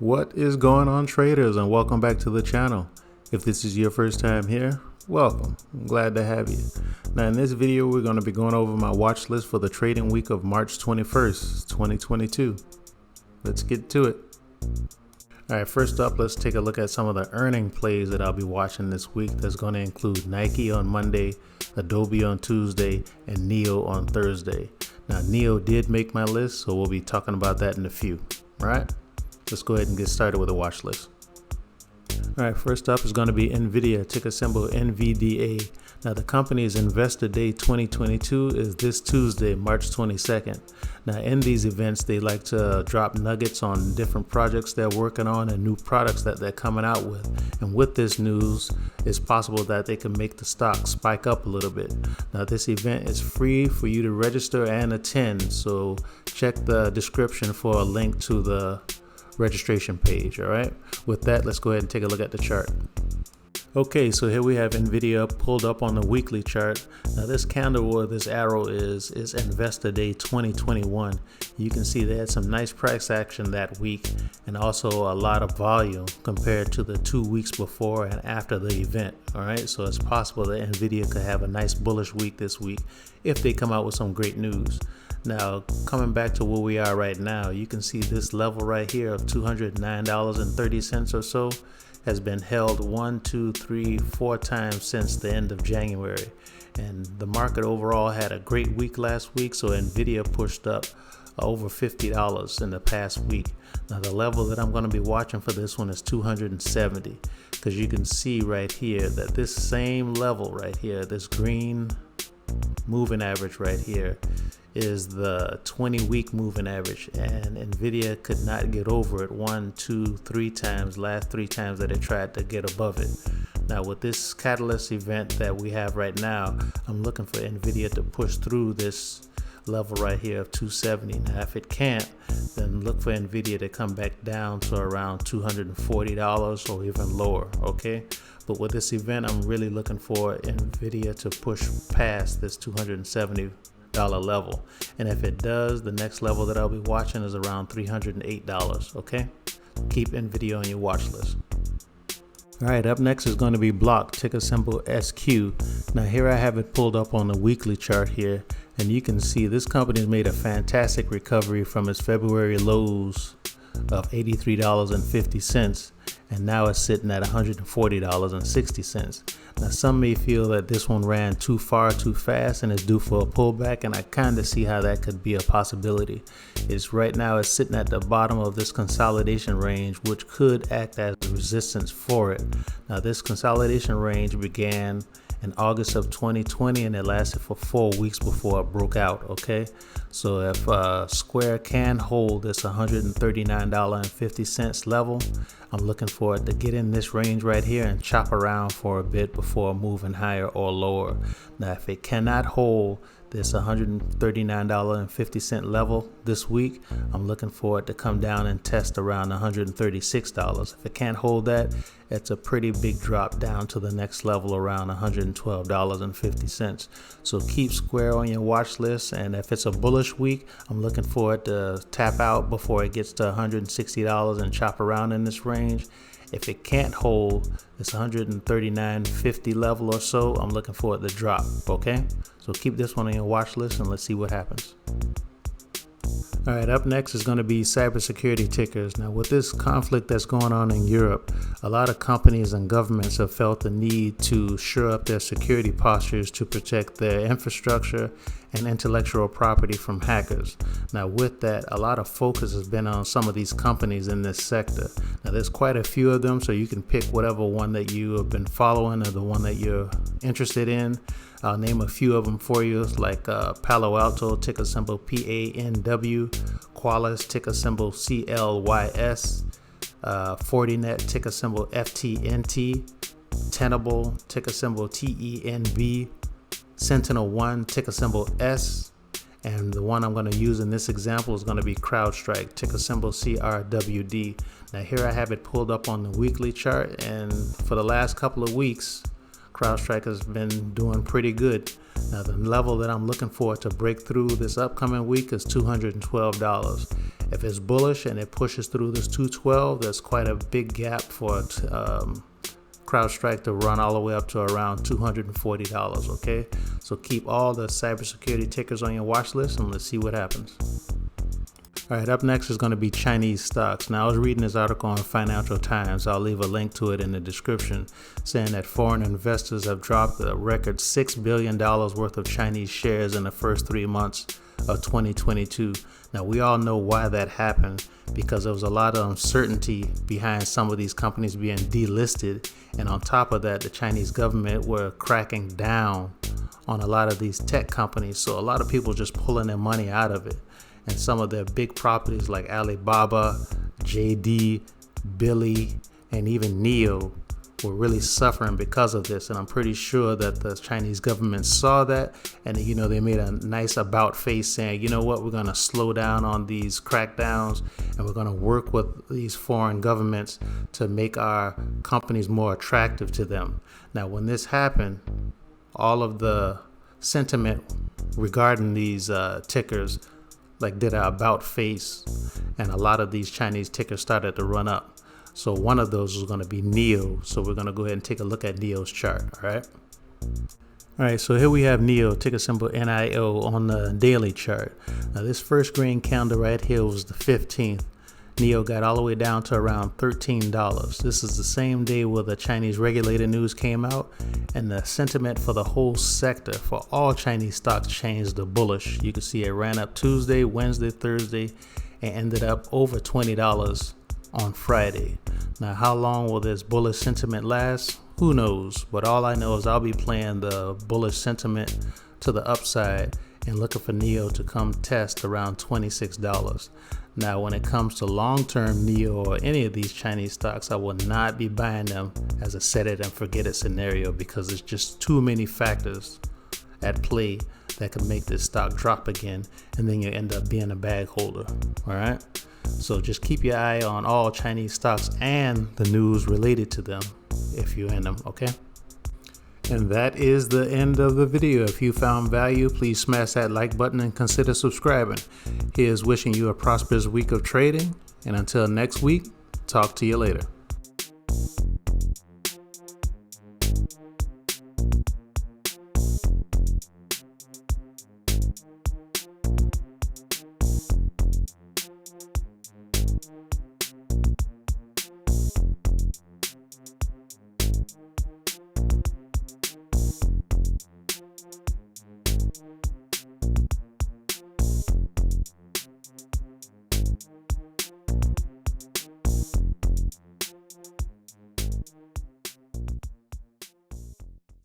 What is going on, traders, and welcome back to the channel. If this is your first time here, welcome. I'm glad to have you. Now in this video, we're going to be going over my watch list for the trading week of March 21st, 2022. Let's get to it. All right, first up, let's take a look at some of the earning plays that I'll be watching this week. That's going to include Nike on Monday, Adobe on Tuesday, and Neo on Thursday. Now, Neo did make my list, so we'll be talking about that in a few. All right, let's go ahead and get started with the watch list. All right, first up is going to be Nvidia, ticker symbol NVDA. Now, the company's Investor Day 2022 is this Tuesday, March 22nd. Now, in these events, they like to drop nuggets on different projects they're working on and new products that they're coming out with. And with this news, it's possible that they can make the stock spike up a little bit. Now, this event is free for you to register and attend, so check the description for a link to the registration page. All right, with that, let's go ahead and take a look at the chart. Okay, so here we have Nvidia pulled up on the weekly chart. Now this candle or this arrow is Investor Day 2021. You can see they had some nice price action that week and also a lot of volume compared to the 2 weeks before and after the event. All right, so it's possible that Nvidia could have a nice bullish week this week if they come out with some great news. Now, coming back to where we are right now, you can see this level right here of $209.30 or so has been held 1, 2, 3, 4 times since the end of January. And the market overall had a great week last week, so Nvidia pushed up over $50 in the past week. Now the level that I'm going to be watching for this one is 270, because you can see right here that this same level right here, this green moving average right here, is the 20-week moving average, and Nvidia could not get over it 1, 2, 3 times, last 3 times that it tried to get above it. Now with this catalyst event that we have right now, I'm looking for Nvidia to push through this level right here of 270. Now if it can't, then look for Nvidia to come back down to around $240 or even lower. Okay, but with this event, I'm really looking for Nvidia to push past this $270 level, and if it does, the next level that I'll be watching is around $308. Okay, keep Nvidia on your watch list. All right, up next is going to be Block, ticker symbol SQ. Now here I have it pulled up on the weekly chart here, and you can see this company has made a fantastic recovery from its February lows of $83.50, and now it's sitting at $140.60. Now some may feel that this one ran too far too fast and is due for a pullback, and I kind of see how that could be a possibility. It's right now it's sitting at the bottom of this consolidation range, which could act as resistance for it. Now this consolidation range began in August of 2020 and it lasted for 4 weeks before it broke out. Okay, so if Square can hold this $139.50 level, I'm looking for it to get in this range right here and chop around for a bit before moving higher or lower. Now if it cannot hold this $139.50 level this week, I'm looking for it to come down and test around $136. If it can't hold that, it's a pretty big drop down to the next level around $112.50. So keep Square on your watch list, and if it's a bullish week, I'm looking for it to tap out before it gets to $160 and chop around in this range. If it can't hold this $139.50 level or so, I'm looking for it to drop. Okay, so keep this one on your watch list and let's see what happens. All right, up next is going to be cybersecurity tickers. Now with this conflict that's going on in Europe, a lot of companies and governments have felt the need to shore up their security postures to protect their infrastructure and intellectual property from hackers. Now with that, a lot of focus has been on some of these companies in this sector. Now there's quite a few of them, so you can pick whatever one that you have been following or the one that you're interested in. I'll name a few of them for you, like Palo Alto, ticker symbol PANW, Qualys, ticker symbol CLYS, Fortinet, ticker symbol FTNT, Tenable, ticker symbol TENB, SentinelOne, ticker symbol S, and the one I'm going to use in this example is going to be CrowdStrike, ticker symbol CRWD. Now here I have it pulled up on the weekly chart, and for the last couple of weeks, CrowdStrike has been doing pretty good. Now the level that I'm looking for to break through this upcoming week is $212. If it's bullish and it pushes through this 212, that's quite a big gap for CrowdStrike to run all the way up to around $240, okay? So keep all the cybersecurity tickers on your watch list and let's see what happens. All right, up next is going to be Chinese stocks. Now, I was reading this article on Financial Times. I'll leave a link to it in the description, saying that foreign investors have dropped a record $6 billion worth of Chinese shares in the first 3 months of 2022. Now, we all know why that happened, because there was a lot of uncertainty behind some of these companies being delisted. And on top of that, the Chinese government were cracking down on a lot of these tech companies. So a lot of people just pulling their money out of it. And some of their big properties like Alibaba, JD, BILI, and even NEO were really suffering because of this. And I'm pretty sure that the Chinese government saw that, and they made a nice about face saying, you know what, we're going to slow down on these crackdowns, and we're going to work with these foreign governments to make our companies more attractive to them. Now, when this happened, all of the sentiment regarding these tickers did an about face, and a lot of these Chinese tickers started to run up. So one of those is going to be NEO. So we're going to go ahead and take a look at NEO's chart. All right, so here we have NEO, ticker symbol NIO, on the daily chart. Now this first green candle right here was the 15th. NEO got all the way down to around $13. This is the same day where the Chinese regulator news came out, and the sentiment for the whole sector for all Chinese stocks changed to bullish. You can see it ran up Tuesday, Wednesday, Thursday, and ended up over $20 on Friday. Now, how long will this bullish sentiment last? Who knows? But all I know is I'll be playing the bullish sentiment to the upside and looking for NEO to come test around $26. Now, when it comes to long-term NEO or any of these Chinese stocks, I will not be buying them as a set it and forget it scenario, because there's just too many factors at play that could make this stock drop again, and then you end up being a bag holder. All right. So just keep your eye on all Chinese stocks and the news related to them if you're in them, okay? And that is the end of the video. If you found value, please smash that like button and consider subscribing. Here's wishing you a prosperous week of trading. And until next week, talk to you later.